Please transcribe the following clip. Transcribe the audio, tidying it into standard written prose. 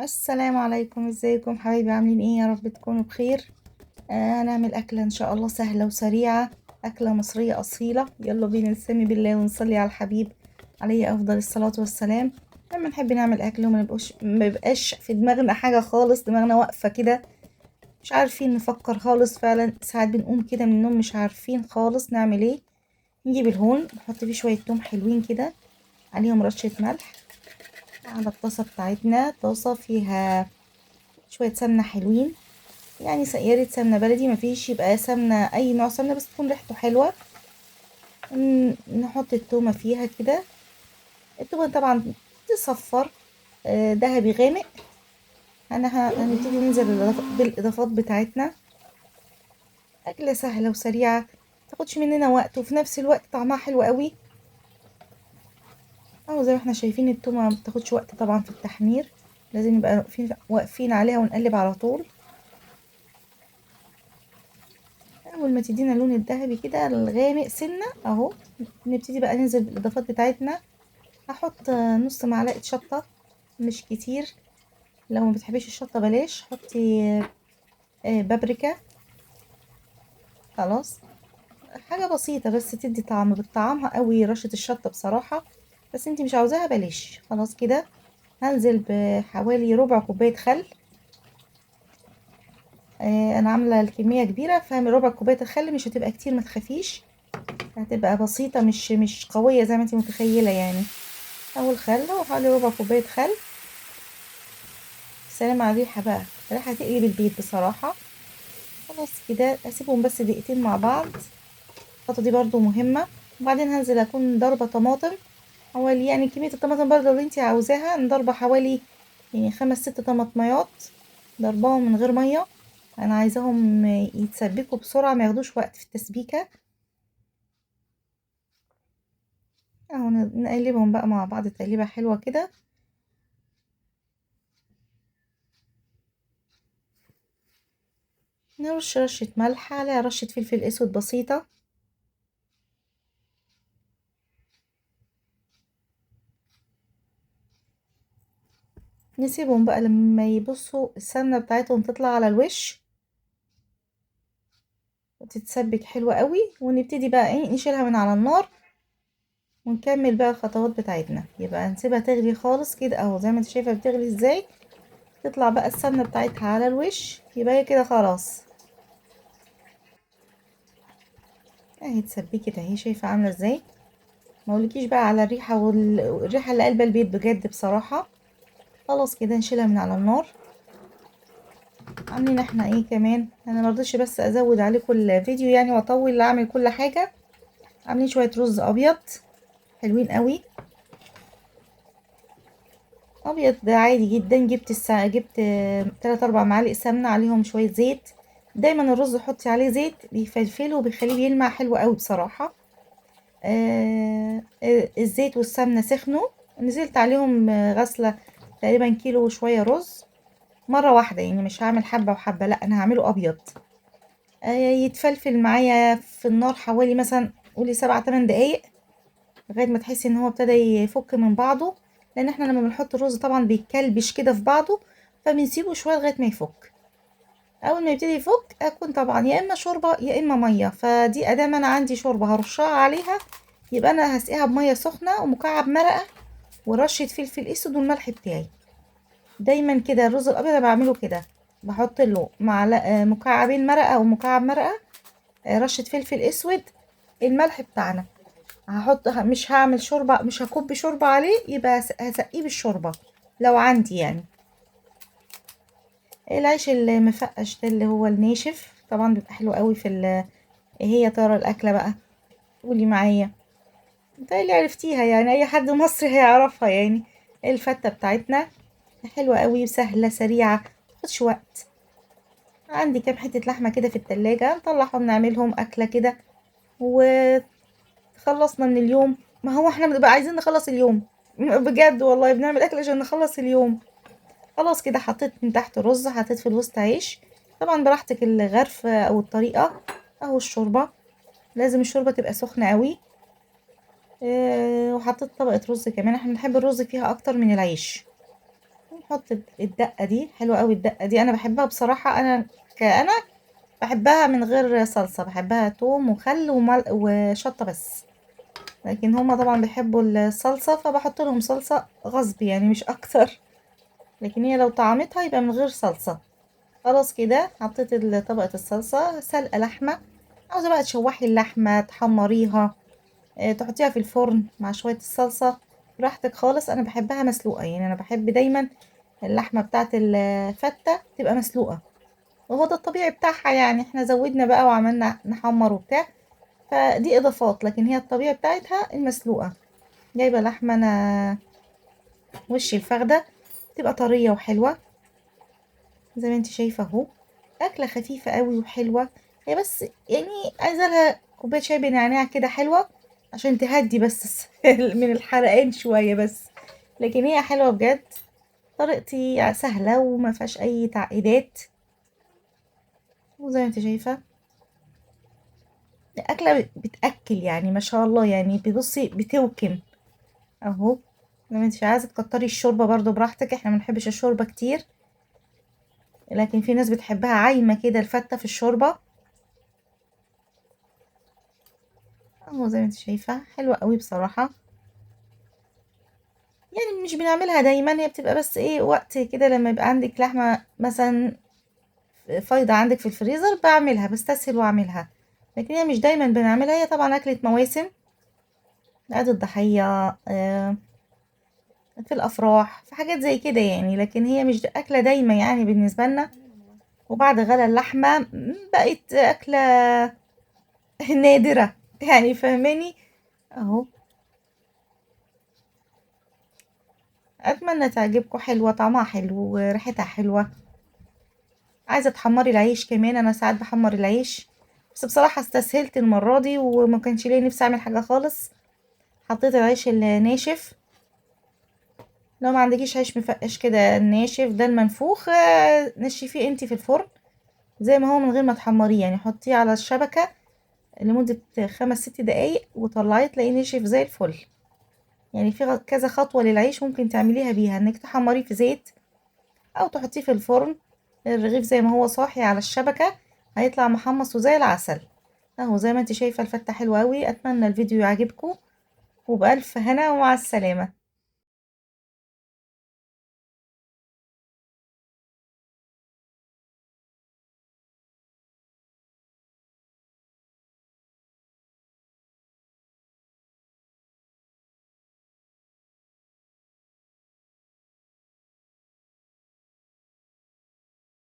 السلام عليكم، ازيكم حبايبي؟ عاملين ايه؟ يا رب تكونوا بخير. هنعمل اكله ان شاء الله سهله وسريعه، اكله مصريه اصيله. يلا بينا نسمي بالله ونصلي على الحبيب عليه افضل الصلاه والسلام. لما نحب نعمل اكل وما نبقوش ما يبقاش في دماغنا حاجه خالص، دماغنا واقفه كده مش عارفين نفكر خالص. فعلا ساعات بنقوم كده من النوم مش عارفين خالص نعمل ايه. نجيب الهون نحط فيه شويه توم حلوين كده، عليهم رشه ملح، على الطاسه بتاعتنا طاسه فيها شويه سمنه حلوين، يعني يا ريت سمنه بلدي، مفيش يبقى سمنه اي نوع سمنه بس تكون ريحته حلوه. نحط التومه فيها كده، التومه طبعا تصفر ذهبي غامق. هنبتدي ننزل بالاضافات بتاعتنا. اكله سهله وسريعه، متاخدش مننا وقت وفي نفس الوقت طعمها حلو قوي. اهو زي ما احنا شايفين التومه ما بتاخدش وقت طبعا في التحمير، لازم نبقى واقفين عليها ونقلب على طول. اول ما تدينا اللون الذهبي كده الغامق سنه اهو، نبتدي بقى ننزل بالاضافات بتاعتنا. هحط نص معلقه شطه، مش كتير، لو ما بتحبيش الشطه بلاش حطي بابريكا. خلاص، حاجه بسيطه بس تدي طعم، بتطعمها قوي رشه الشطه بصراحه، بس انتي مش عاوزاها بلاش. خلاص كده هنزل بحوالي ربع كوبايه خل. انا عامله الكميه كبيره، فمن ربع كوبايه الخل مش هتبقى كتير ما تخافيش، هتبقى بسيطه مش قويه زي ما انتي متخيله يعني. اول خل وحوالي ربع كوبايه خل. سلام على الريحه بقى، الريحه هتقلب البيت بصراحه. خلاص كده اسيبهم بس دقيقتين مع بعض، الخطوه دي برضو مهمه. وبعدين هنزل اكون ضربه طماطم حوالي، يعني كميه الطماطم برضو اللي انتي عاوزاها، نضربه حوالي يعني 5 6 طماطميات، ضرباهم من غير ميه. انا عايزاهم يتسبكوا بسرعه، ما ياخدوش وقت في التسبيكه. اهو نقلبهم بقى مع بعض تقليبه حلوه كده. نرش رشه ملح على رشه فلفل اسود بسيطه. نسيبهم بقى لما يبصوا السمنة بتاعتهم تطلع على الوش وتتسبك حلوة قوي، ونبتدي بقى ايه نشيلها من على النار ونكمل بقى الخطوات بتاعتنا. يبقى نسيبها تغلي خالص كده اهو، زي ما انت شايفة بتغلي ازاي، تطلع بقى السمنة بتاعتها على الوش، يبقى هي كده خلاص اهي اتسبكت اهي. شايفة عاملة ازاي؟ ما اقولكيش بقى على الريحة والريحة اللي قلبة البيت بجد بصراحة. خلاص كده نشيلها من على النار. عاملين احنا ايه كمان؟ انا مرضتش بس ازود عليكم الفيديو يعني واطول اعمل كل حاجة. عاملين شوية رز ابيض حلوين قوي. ابيض ده عادي جدا، جبت 3 4 معالق سمنة عليهم شوية زيت. دايما الرز حطي عليه زيت بيفلفله وبيخليه بيلمع حلو قوي بصراحة. الزيت والسمنة سخنوا، نزلت عليهم غسلة تقريبا كيلو وشوية رز مرة واحدة، يعني مش هعمل حبة وحبة، لا انا هعمله ابيض. يتفلفل معايا في النار حوالي مثلا قولي 7 8 دقايق، لغايه ما تحسي ان هو ابتدى يفك من بعضه، لان احنا لما بنحط الرز طبعا بيتكلبش كده في بعضه، فبنسيبه شويه لغايه ما يفك. اول ما يبتدي يفك اكون طبعا يا اما شوربه يا اما ميه، فدي ادام انا عندي شوربه هرشها عليها، يبقى انا هسقيها بميه سخنه ومكعب مرقه ورشه فلفل اسود والملح بتاعي. دايما كده الرز الابيض انا بعمله كده، بحط له معلقه مكعبين مرقه او مكعب مرقه، رشه فلفل اسود، الملح بتاعنا. مش هعمل شوربة، مش هكب شوربة عليه، يبقى هسقيه بالشوربة لو عندي يعني. العيش المفقش ده اللي هو الناشف طبعا بيبقى حلو قوي إيه هي ترى الاكلة بقى؟ قولي معايا. متهيألي عرفتيها يعني، اي حد مصري هيعرفها يعني. الفتة بتاعتنا حلوة قوي وسهلة سريعة، متاخدش وقت. عندي كام حتة لحمة كده في التلاجة، نطلعهم نعملهم أكلة كده وخلصنا من اليوم. ما هو احنا بنبقى عايزين نخلص اليوم بجد والله، بنعمل أكل عشان نخلص اليوم. خلاص كده حطيت من تحت رز، حطيت في الوسط عيش، طبعا براحتك الغرف او الطريقة. اهو الشوربة، لازم الشوربة تبقى سخنة قوي. وحطيت طبقة رز كمان، احنا بنحب الرز فيها اكتر من العيش. نحط الدقة دي حلوة قوي. الدقة دي انا بحبها بصراحة، انا بحبها من غير صلصة، بحبها توم وخل وشطة بس. لكن هما طبعا بيحبوا الصلصة فبحط لهم صلصة غصب يعني مش اكتر. لكن هي لو طعمتها يبقى من غير صلصة. خلاص كده حطيت طبقة الصلصة. سلقة لحمة، عاوزة بقى تشوحي اللحمة تحمريها، تحطيها في الفرن مع شوية الصلصة براحتك خالص. انا بحبها مسلوقة، يعني انا بحب دايما اللحمة بتاعت الفتة تبقى مسلوقة، وهو ده الطبيعي بتاعها. يعني احنا زودنا بقى وعملنا نحمر وبتاع، فدي اضافات، لكن هي الطبيعي بتاعتها المسلوقة. جايبة لحمة انا وش الفخدة، تبقى طرية وحلوة زي ما انت شايفة اهو. اكلة خفيفة قوي وحلوة، هي بس يعني عايزة لها كوباية شاي بنعناع كده حلوة عشان تهدي بس من الحرقان شوية بس. لكن هي حلوة بجد، طريقتي سهلة وما فيهاش اي تعقيدات. وزي ما انت شايفة أكلة بتأكل يعني ما شاء الله، يعني بصي بتوكم اهو. لما انت عايزة تكتري الشوربة برضو براحتك، احنا منحبش الشوربة كتير، لكن في ناس بتحبها عايمة كده الفتة في الشوربة اهو. زي ما انت شايفة حلوة قوي بصراحة. يعني مش بنعملها دايما، هي بتبقى بس ايه وقت كده لما يبقى عندك لحمة مثلا فايضة عندك في الفريزر بعملها، بستسهل واعملها. لكن هي مش دايما بنعملها، هي طبعا أكلة مواسم، عيد الضحية، في الأفراح، في حاجات زي كده يعني. لكن هي مش أكلة دايما يعني بالنسبة لنا. وبعد غلا اللحمة بقت أكلة نادرة يعني، فاهماني اهو. أتمنى تعجبكم، حلوة طعمها حلو وريحتها حلوة. عايزة تحمري العيش كمان، أنا ساعات بحمر العيش، بس بصراحة استسهلت المرة دي وما كانش ليا نفسي أعمل حاجة خالص. حطيت العيش الناشف، لو ما عندكيش عيش مفقش كده الناشف ده المنفوخ، نشفيه انتي في الفرن زي ما هو من غير ما تحمريه، يعني حطيه على الشبكة لمدة 5 6 دقايق وطلعيه تلاقيه نشف زي الفل. يعني في كذا خطوة للعيش ممكن تعمليها بيها، انك تحمريه في زيت او تحطيه في الفرن. الرغيف زي ما هو صاحي على الشبكة هيطلع محمص وزي العسل اهو. زي ما انت شايفة الفتة حلوة اوي. اتمنى الفيديو يعجبكم، وبألف هنا ومع السلامة.